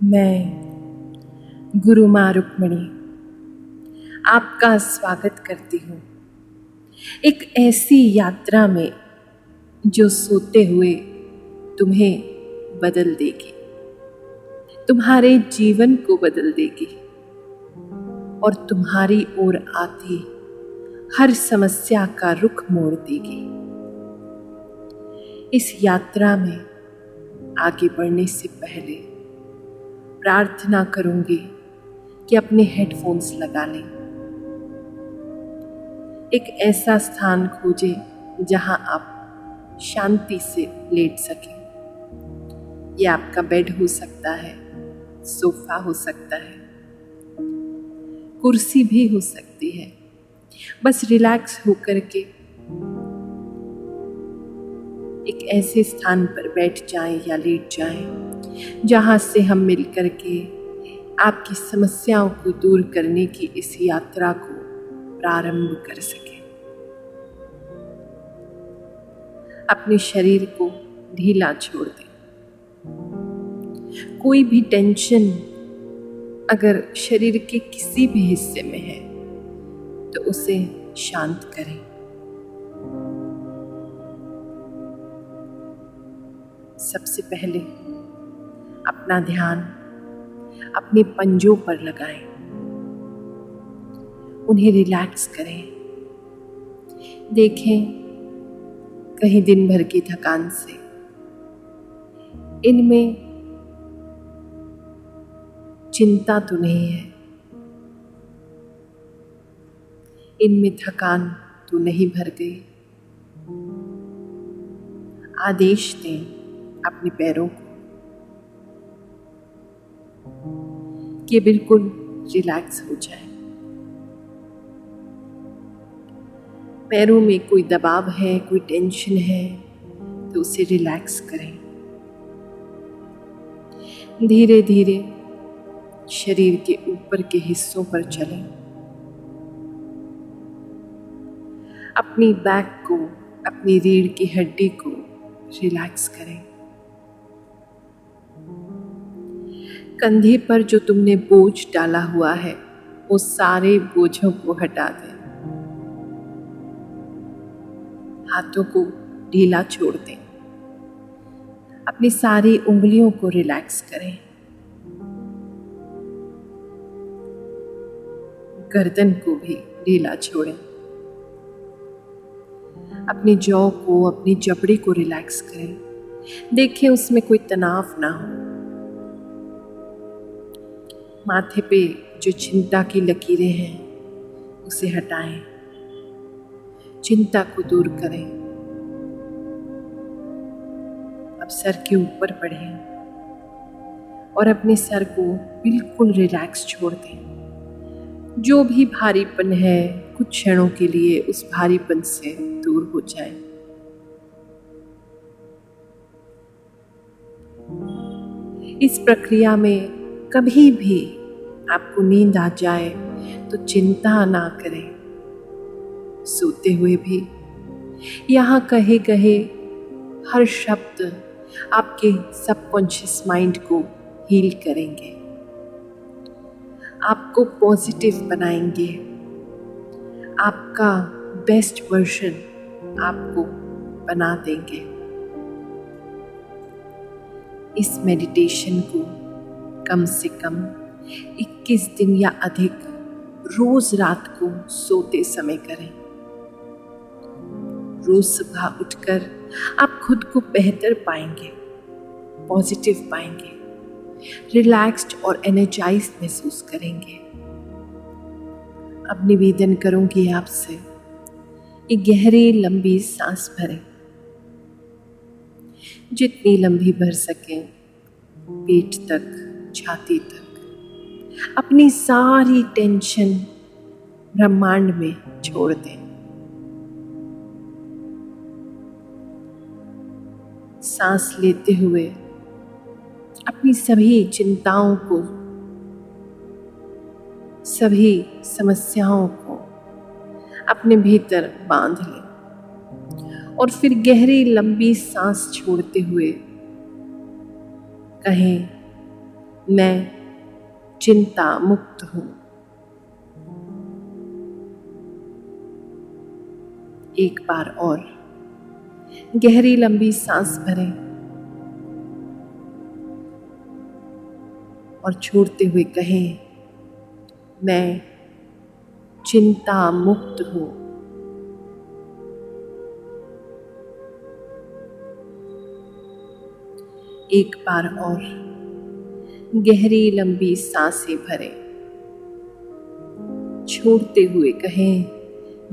मैं गुरु माँ रुक्मिणी आपका स्वागत करती हूँ एक ऐसी यात्रा में जो सोते हुए तुम्हें बदल देगी, तुम्हारे जीवन को बदल देगी और तुम्हारी ओर आती हर समस्या का रुख मोड़ देगी। इस यात्रा में आगे बढ़ने से पहले प्रार्थना करूंगी कि अपने हेडफोन्स लगा लें। एक ऐसा स्थान खोजें जहां आप शांति से लेट सकें। यह आपका बेड हो सकता है, सोफा हो सकता है, कुर्सी भी हो सकती है। बस रिलैक्स होकर के एक ऐसे स्थान पर बैठ जाएं या लेट जाएं जहां से हम मिलकर के आपकी समस्याओं को दूर करने की इस यात्रा को प्रारंभ कर सकें। अपने शरीर को ढीला छोड़ दें। कोई भी टेंशन अगर शरीर के किसी भी हिस्से में है तो उसे शांत करें। सबसे पहले अपना ध्यान अपने पंजों पर लगाएं, उन्हें रिलैक्स करें। देखें कहीं दिन भर की थकान से इनमें चिंता तो नहीं है, इनमें थकान तो नहीं भर गई। आदेश दें अपने पैरों को कि बिल्कुल रिलैक्स हो जाए। पैरों में कोई दबाव है, कोई टेंशन है तो उसे रिलैक्स करें। धीरे धीरे शरीर के ऊपर के हिस्सों पर चलें। अपनी बैक को, अपनी रीढ़ की हड्डी को रिलैक्स करें। कंधे पर जो तुमने बोझ डाला हुआ है वो सारे बोझों को हटा दें। हाथों को ढीला छोड़ दें। अपनी सारी उंगलियों को रिलैक्स करें। गर्दन को भी ढीला छोड़ें। अपनी जॉ को, अपनी जबड़े को रिलैक्स करें। देखें उसमें कोई तनाव ना हो। माथे पे जो चिंता की लकीरें हैं उसे हटाएं। चिंता को दूर करें। अब सर के ऊपर बढ़ें और अपने सर को बिल्कुल रिलैक्स छोड़ दें। जो भी भारीपन है कुछ क्षणों के लिए उस भारीपन से दूर हो जाए। इस प्रक्रिया में कभी भी आपको नींद आ जाए तो चिंता ना करें। सोते हुए भी यहाँ कहे कहे हर शब्द आपके सबकॉन्शियस माइंड को हील करेंगे, आपको पॉजिटिव बनाएंगे। आपका बेस्ट वर्जन आपको बना देंगे। इस मेडिटेशन को कम से कम 21 दिन या अधिक रोज रात को सोते समय करें। रोज सुबह उठकर आप खुद को बेहतर पाएंगे, पॉजिटिव पाएंगे, रिलैक्स्ड और एनर्जाइज्ड महसूस करेंगे। अब निवेदन करूंगी आपसे, एक गहरी लंबी सांस भरें। जितनी लंबी भर सकें, पेट तक, छाती तक। अपनी सारी टेंशन ब्रह्मांड में छोड़ दें। सांस लेते हुए अपनी सभी चिंताओं को, सभी समस्याओं को अपने भीतर बांध लें और फिर गहरी लंबी सांस छोड़ते हुए कहें, मैं चिंता मुक्त हूँ। एक बार और गहरी लंबी सांस भरें और छोड़ते हुए कहें, मैं चिंता मुक्त हूँ। एक बार और गहरी लंबी सांसें भरें, छोड़ते हुए कहें,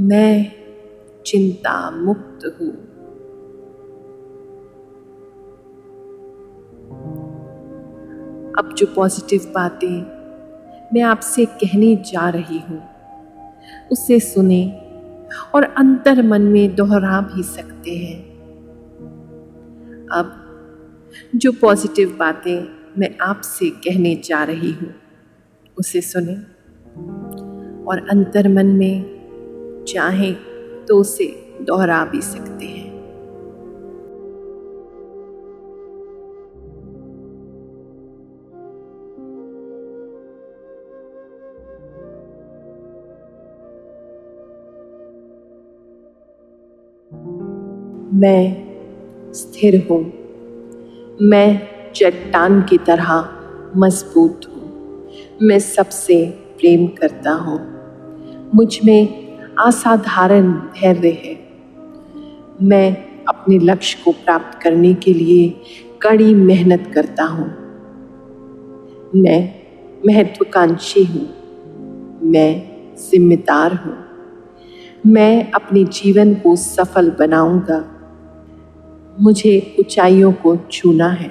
मैं चिंता मुक्त हूँ। अब जो पॉजिटिव बातें मैं आपसे कहने जा रही हूँ उसे सुने और अंतर मन में दोहरा भी सकते हैं। अब जो पॉजिटिव बातें मैं आपसे कहने जा रही हूँ उसे सुने और अंतर मन में चाहें तो उसे दोहरा भी सकते हैं। मैं स्थिर हूँ। मैं चट्टान की तरह मजबूत हूँ। मैं सबसे प्रेम करता हूँ। मुझ में असाधारण धैर्य है। मैं अपने लक्ष्य को प्राप्त करने के लिए कड़ी मेहनत करता हूँ। मैं महत्वाकांक्षी हूँ। मैं जिम्मेदार हूँ। मैं अपने जीवन को सफल बनाऊंगा। मुझे ऊंचाइयों को छूना है,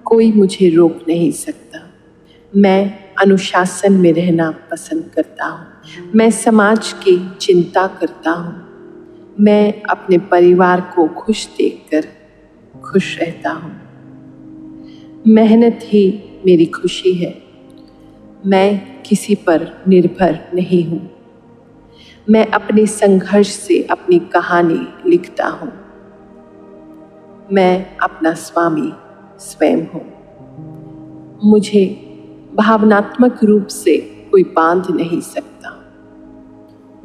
कोई मुझे रोक नहीं सकता। मैं अनुशासन में रहना पसंद करता हूँ। मैं समाज की चिंता करता हूँ। मैं अपने परिवार को खुश देखकर खुश रहता हूँ। मेहनत ही मेरी खुशी है। मैं किसी पर निर्भर नहीं हूँ। मैं अपने संघर्ष से अपनी कहानी लिखता हूँ। मैं अपना स्वामी स्वयं हूँ। मुझे भावनात्मक रूप से कोई बांध नहीं सकता।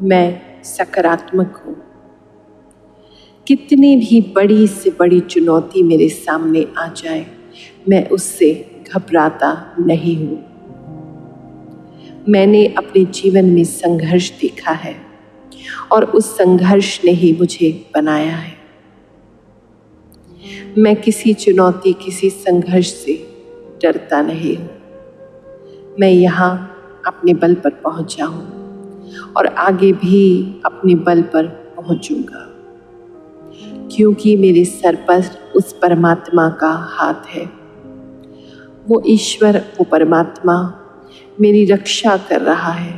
मैं सकारात्मक हूँ। कितनी भी बड़ी से बड़ी चुनौती मेरे सामने आ जाए, मैं उससे घबराता नहीं हूँ। मैंने अपने जीवन में संघर्ष देखा है और उस संघर्ष ने ही मुझे बनाया है। मैं किसी चुनौती, किसी संघर्ष से डरता नहीं हूँ। मैं यहाँ अपने बल पर पहुँचा हूँ और आगे भी अपने बल पर पहुँचूंगा, क्योंकि मेरे सर पर उस परमात्मा का हाथ है। वो ईश्वर, वो परमात्मा मेरी रक्षा कर रहा है।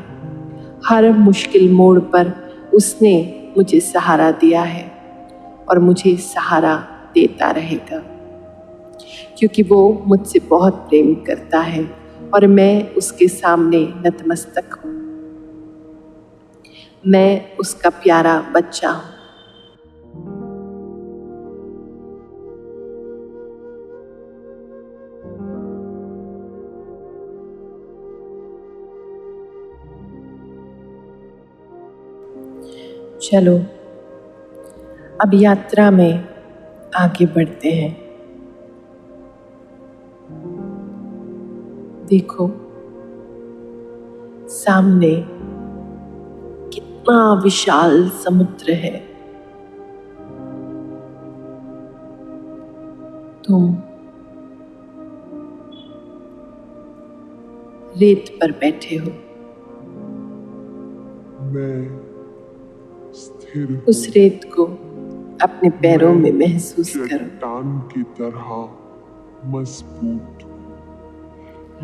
हर मुश्किल मोड़ पर उसने मुझे सहारा दिया है और मुझे सहारा देता रहेगा, क्योंकि वो मुझसे बहुत प्रेम करता है और मैं उसके सामने नतमस्तक हूँ। मैं उसका प्यारा बच्चा हूँ। चलो अब यात्रा में आगे बढ़ते हैं। देखो सामने कितना विशाल समुद्र है। तुम रेत पर बैठे हो। मैं स्थिर उस रेत को अपने पैरों में महसूस करो। चट्टान की तरह मजबूत हूँ।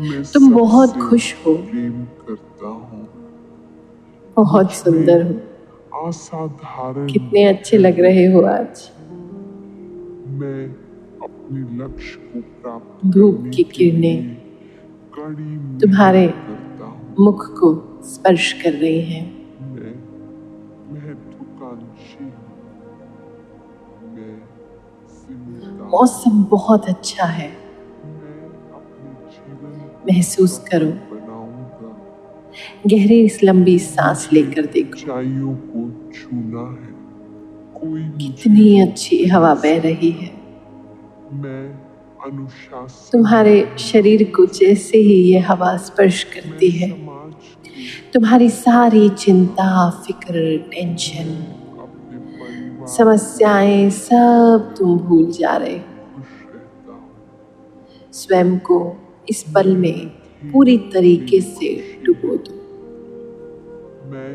मैं तुम बहुत सबसे खुश हो, प्रेम करता हूँ। बहुत सुंदर हो। असाधारण कितने अच्छे लग रहे हो आज। मैं अपने लक्ष्य को प्राप्त धूप करने की के लिए किरणें कड़ी तुम्हारे मेहनत करता हूँ। मुख को स्पर्श कर रही हैं। मैं महत्वाकांक्षी हूँ। मैं जिम्मेदार। मौसम बहुत अच्छा है। मैं अपने जीवन महसूस करो। बनाऊंगा। गहरी इस लंबी सांस लेकर देखो ऊंचाइयों को छूना है। कोई मुझे कितनी अच्छी हवा बह रही है। मैं अनुशासन तुम्हारे शरीर को जैसे ही ये हवा स्पर्श मैं करती है, समाज के तुम्हारी सारी चिंता, फिक्र, टेंशन, अपने परिवार समस्याएं सब तुम भूल जा रहे हो। खुश रहता हूँ। स्वयं को इस पल में पूरी तरीके से डुबो दो। मैं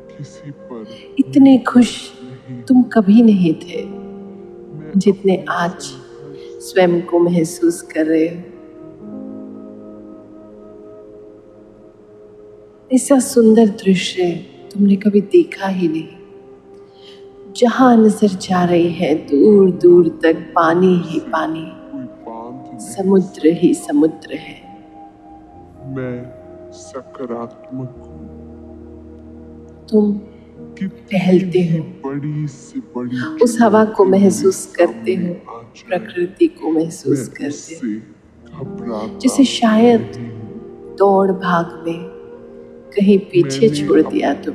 किसी पर इतने खुश नहीं। तुम कभी नहीं थे मैं जितने अपने आज संघर्ष स्वयं को महसूस कर रहे हो। ऐसा सुंदर दृश्य तुमने कभी देखा ही नहीं। जहां नजर जा रही है दूर दूर तक पानी ही पानी, कोई बांध नहीं। समुद्र ही समुद्र है। मैं सकारात्मक हूँ। तुम कितनी टहलते भी हो, बड़ी से बड़ी उस हवा को चुनौती महसूस मेरे करते सामने हो, आ जाए, प्रकृति को महसूस मैं करते उससे हो, घबराता जिसे शायद नहीं हूँ। दौड़ भाग में कहीं पीछे मैंने छोड़ दिया तुम।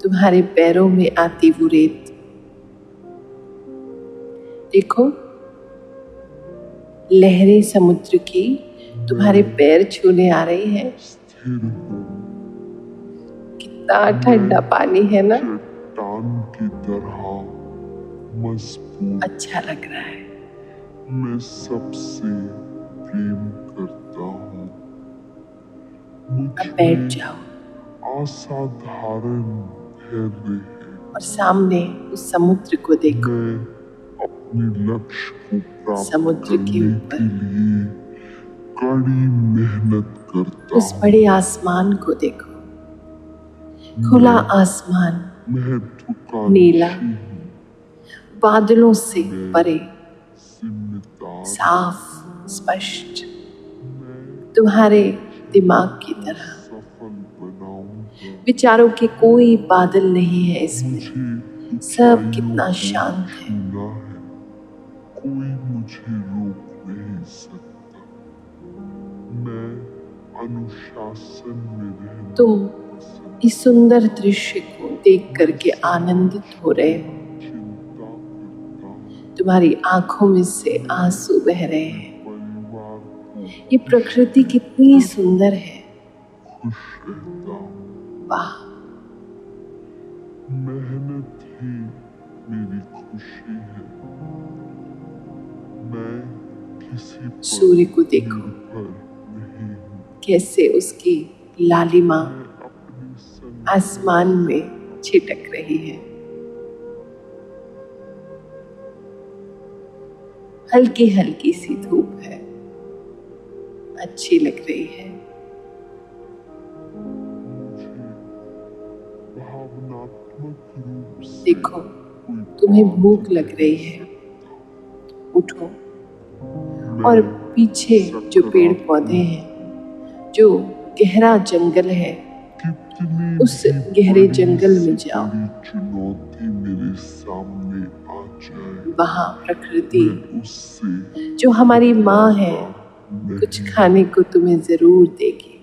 तुम्हारे पैरों में आती वो रेत देखो, लहरें समुद्र की तुम्हारे पैर छूने आ रही है। स्थिर हूँ। कितना ठंडा पानी है ना, चट्टान की तरह मजबूत। अच्छा लग रहा है। मैं सबसे प्रेम करता हूँ। अब बैठ मुझ जाओ में असाधारण धैर्य है। और सामने उस समुद्र को देखो। मैं अपने लक्ष्य को प्राप्त समुद्र के करने ऊपर के लिए कड़ी मेहनत करता उस हूँ। बड़े आसमान को देखो। खुला मैं आसमान, महत्वाकांक्षी नीला, हूँ। बादलों से मैं परे, जिम्मेदार साफ स्पष्ट, मैं तुम्हारे दिमाग की तरह। सफल बनाऊंगा। विचारों के कोई बादल नहीं है इसमें, मुझे सब ऊंचाइयों कितना को शांत है। छूना है। कोई मुझे रोक नहीं सकता। मैं अनुशासन में रहना तुम पसंद इस सुंदर दृश्य को देख करके आनंदित हो रहे हो। चिंता करता हूँ। तुम्हारी आंखों में से आंसू बह रहे हैं। परिवार को ये प्रकृति कितनी सुंदर है। खुश रहता हूँ। वाह, मेहनत ही मेरी खुशी है। मैं किसी पर सूर्य को देखो निर्भर नहीं हूँ। कैसे उसकी लालिमा मैं अपनी संघर्ष आसमान में छिटक रही है। हल्की हल्की सी धूप है, अच्छी लग रही है। मुझे भावनात्मक रूप से देखो, कोई तुम्हें बांध भूख लग नहीं रही है। सकता। उठो मैं और पीछे जो पेड़ पौधे हैं, जो गहरा जंगल है, कितनी उस भी गहरे बड़ी जंगल से में जाओ। बड़ी चुनौती मेरे सामने आ जाए, वहां प्रकृति मैं उससे जो हमारी माँ है घबराता कुछ नहीं। खाने को तुम्हें जरूर देगी।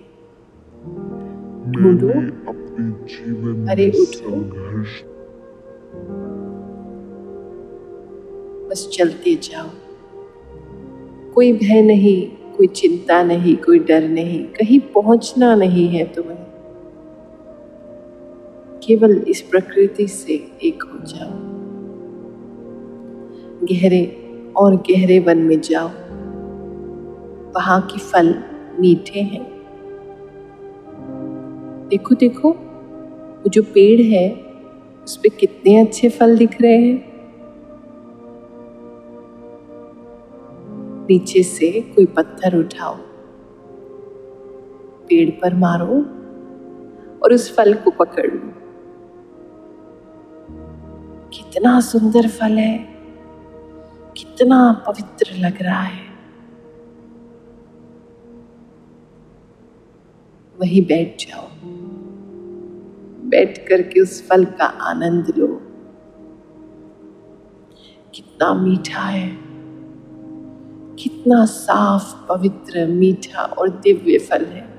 ढूंढो, मैंने अपने जीवन अरे में उठो, संघर्ष बस चलते जाओ। कोई भय नहीं, कोई चिंता नहीं, कोई डर नहीं, कहीं पहुंचना नहीं है तुम्हें। केवल इस प्रकृति से एक हो जाओ। गहरे और गहरे वन में जाओ। वहां के फल मीठे हैं। देखो देखो, वो जो पेड़ है उस पे कितने अच्छे फल दिख रहे हैं। नीचे से कोई पत्थर उठाओ, पेड़ पर मारो और उस फल को पकड़ लो। कितना सुंदर फल है, कितना पवित्र लग रहा है। वहीं बैठ जाओ, बैठ करके उस फल का आनंद लो। कितना मीठा है, कितना साफ, पवित्र, मीठा और दिव्य फल है।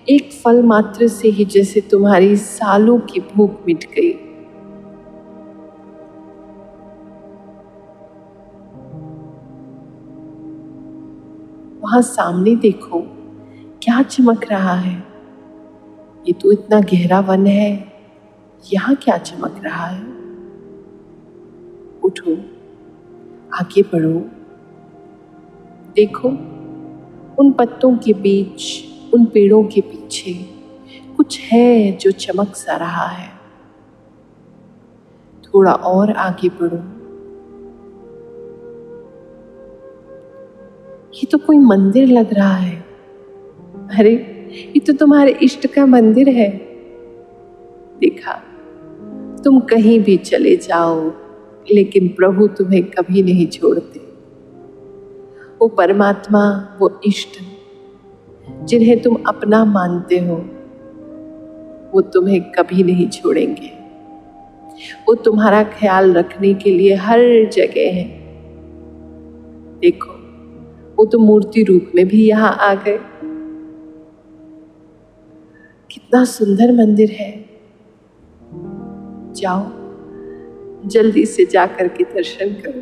एक फल मात्र से ही जैसे तुम्हारी सालों की भूख मिट गई। वहां सामने देखो, क्या चमक रहा है? ये तो इतना गहरा वन है, यहाँ क्या चमक रहा है? उठो, आगे बढ़ो, देखो उन पत्तों के बीच, उन पेड़ों के पीछे कुछ है जो चमक सा रहा है। थोड़ा और आगे बढ़ो, ये तो कोई मंदिर लग रहा है। अरे ये तो तुम्हारे इष्ट का मंदिर है। देखा, तुम कहीं भी चले जाओ लेकिन प्रभु तुम्हें कभी नहीं छोड़ते। वो परमात्मा, वो इष्ट जिन्हें तुम अपना मानते हो, वो तुम्हें कभी नहीं छोड़ेंगे। वो तुम्हारा ख्याल रखने के लिए हर जगह है। देखो, वो तो मूर्ति रूप में भी यहाँ आ गए। कितना सुंदर मंदिर है। जाओ, जल्दी से जाकर के दर्शन करो।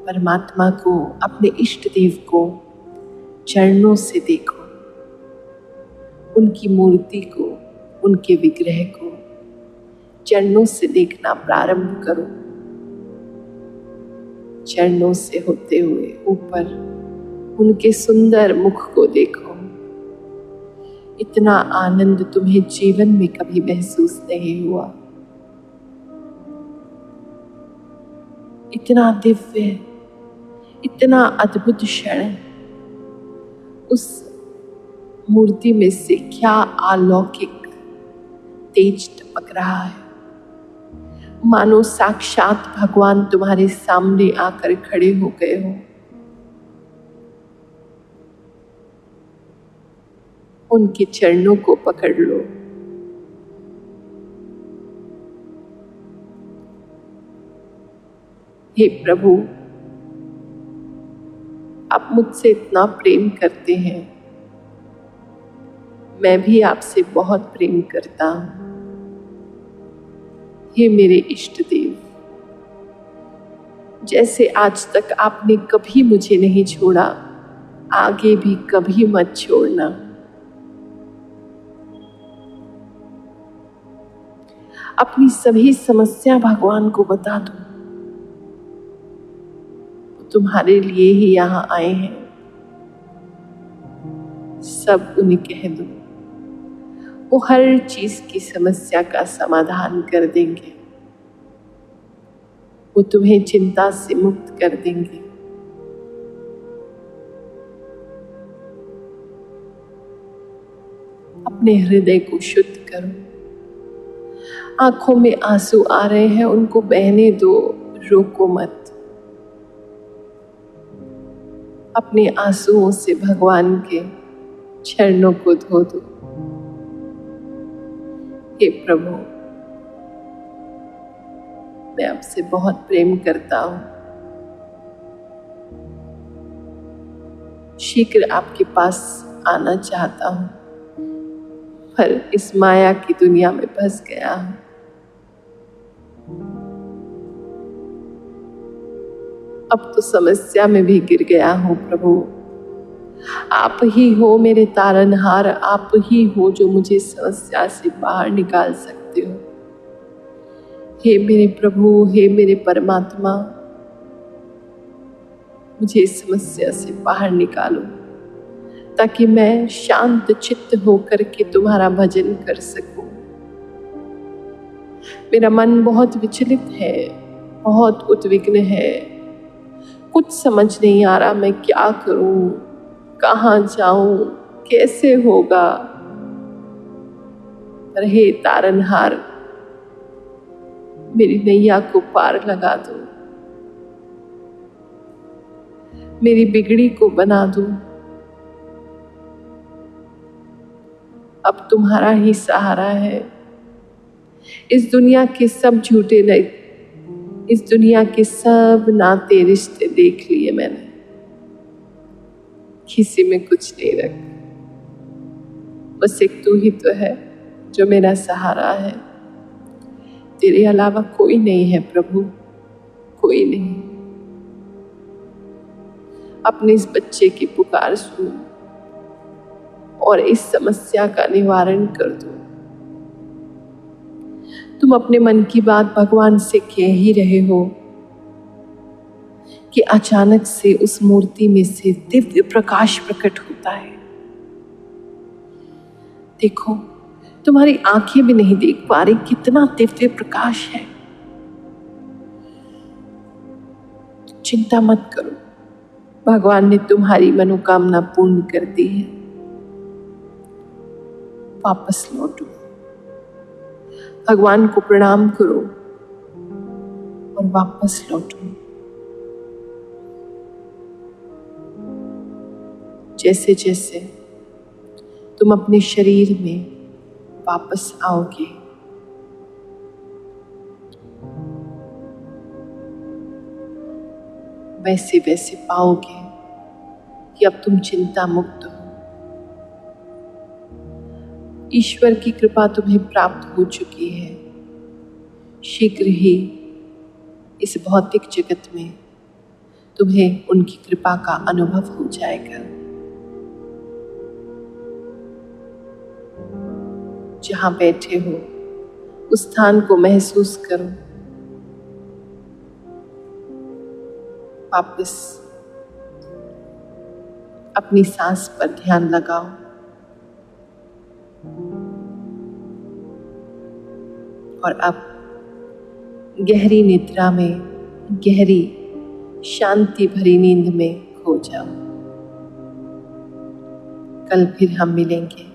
परमात्मा को, अपने इष्ट देव को चरणों से देखो, उनकी मूर्ति को, उनके विग्रह को चरणों से देखना प्रारंभ करो। चरणों से होते हुए ऊपर उनके सुंदर मुख को देखो। इतना आनंद तुम्हें जीवन में कभी महसूस नहीं हुआ। इतना दिव्य, इतना अद्भुत क्षण। उस मूर्ति में से क्या अलौकिक तेज टपक रहा है, मानो साक्षात भगवान तुम्हारे सामने आकर खड़े हो गए हो। उनके चरणों को पकड़ लो। हे प्रभु, आप मुझसे इतना प्रेम करते हैं, मैं भी आपसे बहुत प्रेम करता हूं। हे मेरे इष्ट देव, जैसे आज तक आपने कभी मुझे नहीं छोड़ा, आगे भी कभी मत छोड़ना। अपनी सभी समस्या भगवान को बता दो। तुम्हारे लिए ही यहाँ आए हैं। सब उन्हें कह दो, वो हर चीज की समस्या का समाधान कर देंगे। वो तुम्हें चिंता से मुक्त कर देंगे। अपने हृदय को शुद्ध करो। आंखों में आंसू आ रहे हैं, उनको बहने दो, रोको मत। अपने आंसुओं से भगवान के चरणों को धो दो। हे प्रभु, मैं आपसे बहुत प्रेम करता हूं। शीघ्र आपके पास आना चाहता हूं, पर इस माया की दुनिया में फंस गया हूं। अब तो समस्या में भी गिर गया हूं प्रभु। आप ही हो मेरे तारनहार, आप ही हो जो मुझे समस्या से बाहर निकाल सकते हो। हे मेरे प्रभु, हे मेरे परमात्मा, मुझे इस समस्या से बाहर निकालो, ताकि मैं शांत चित्त होकर के तुम्हारा भजन कर सकूं। मेरा मन बहुत विचलित है, बहुत उद्विग्न है। कुछ समझ नहीं आ रहा मैं क्या करूं, कहाँ जाऊं, कैसे होगा। पर हे तारनहार, मेरी नैया को पार लगा दो, मेरी बिगड़ी को बना दो। अब तुम्हारा ही सहारा है, इस दुनिया के सब झूठे नहीं, इस दुनिया के सब नाते रिश्ते देख लिए मैंने, किसी में कुछ नहीं रखा। बस एक तू ही तो है जो मेरा सहारा है। तेरे अलावा कोई नहीं है प्रभु, कोई नहीं। अपने इस बच्चे की पुकार सुन और इस समस्या का निवारण कर दो। तुम अपने मन की बात भगवान से कह ही रहे हो कि अचानक से उस मूर्ति में से दिव्य प्रकाश प्रकट होता है। देखो, तुम्हारी आंखें भी नहीं देख पा रही कितना दिव्य प्रकाश है। चिंता मत करो, भगवान ने तुम्हारी मनोकामना पूर्ण कर दी है। वापस लौटो, भगवान को प्रणाम करो और वापस लौटो। जैसे जैसे तुम अपने शरीर में वापस आओगे, वैसे वैसे पाओगे कि अब तुम चिंता मुक्त हो। ईश्वर की कृपा तुम्हें प्राप्त हो चुकी है। शीघ्र ही इस भौतिक जगत में तुम्हें उनकी कृपा का अनुभव हो जाएगा। जहां बैठे हो उस स्थान को महसूस करो। वापस अपनी सांस पर ध्यान लगाओ और अब गहरी निद्रा में, गहरी शांति भरी नींद में खो जाओ। कल फिर हम मिलेंगे।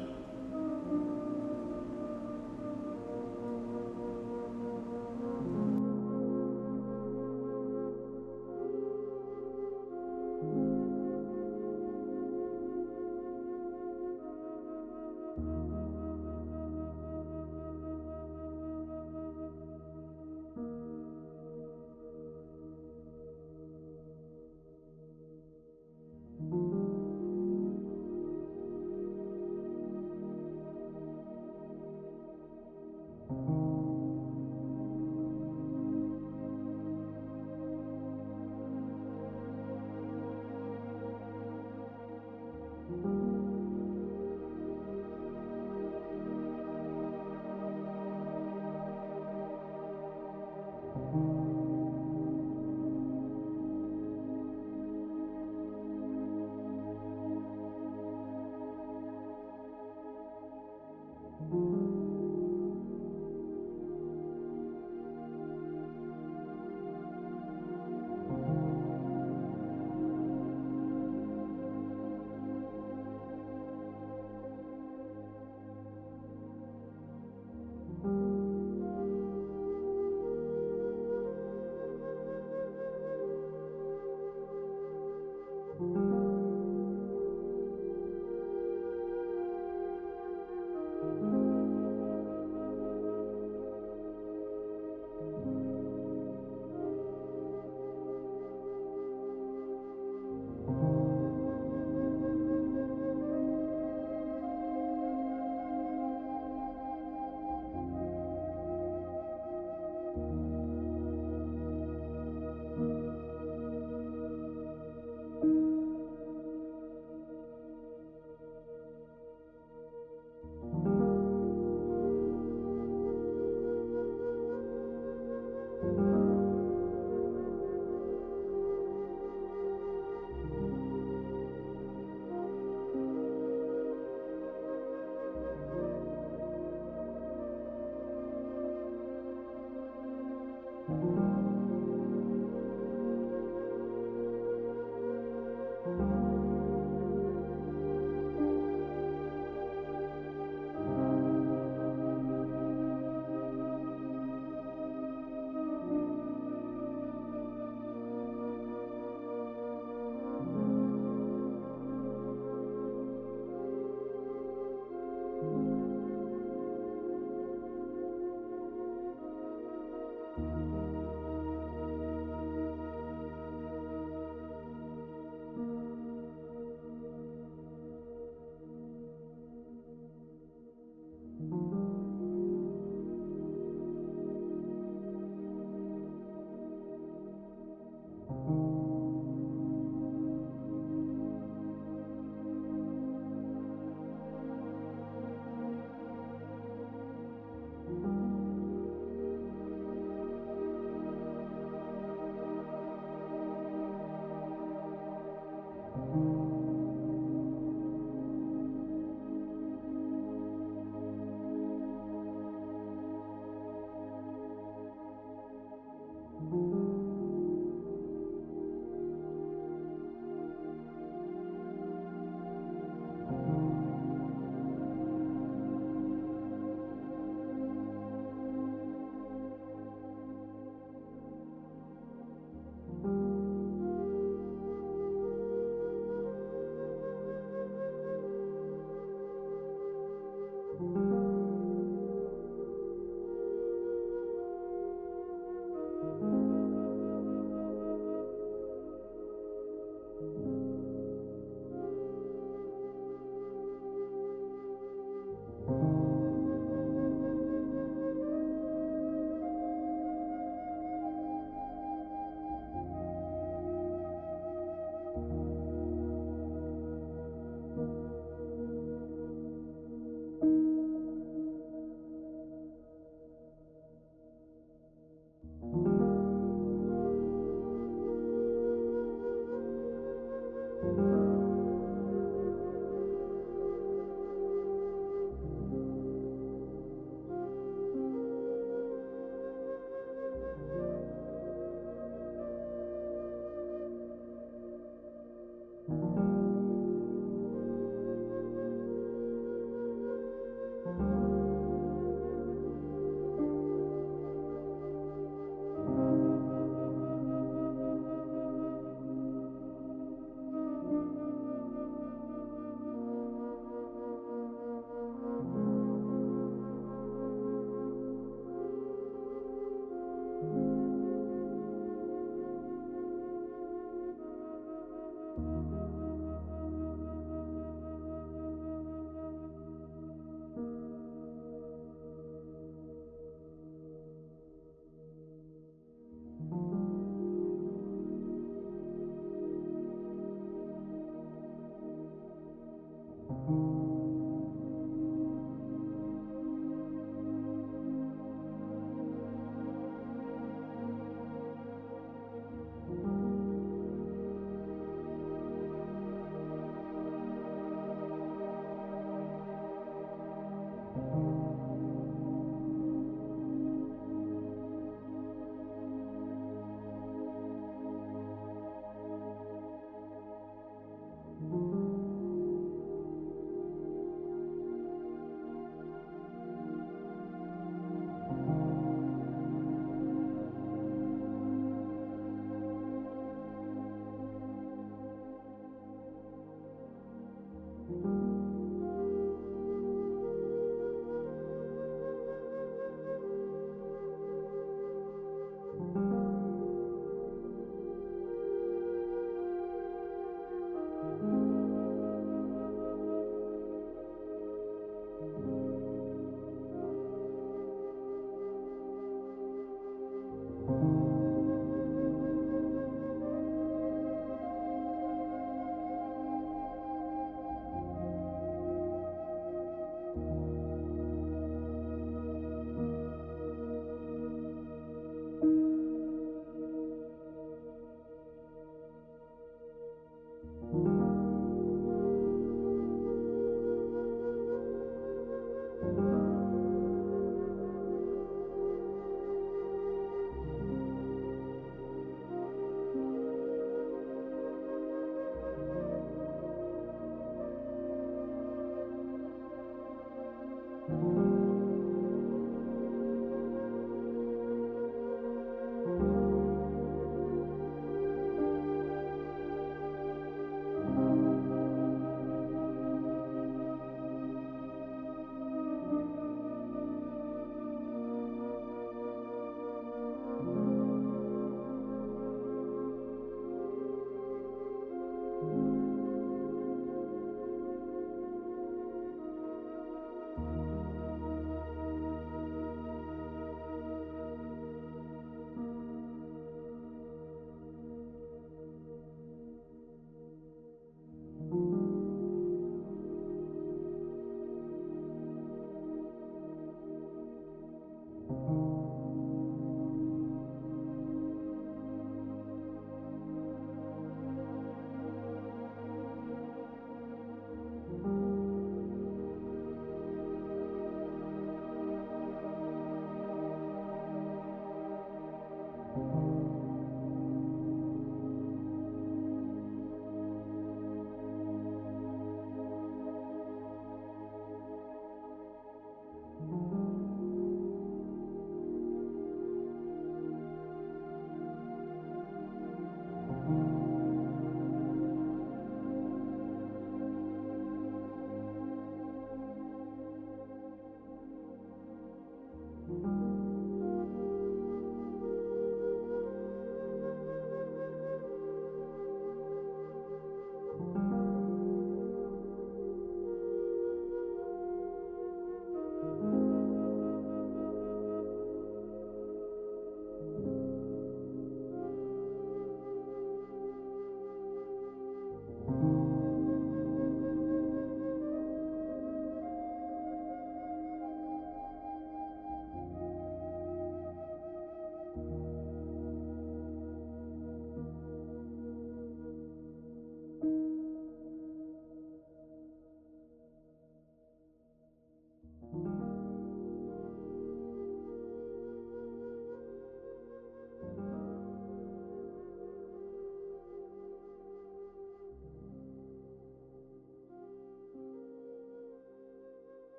हो।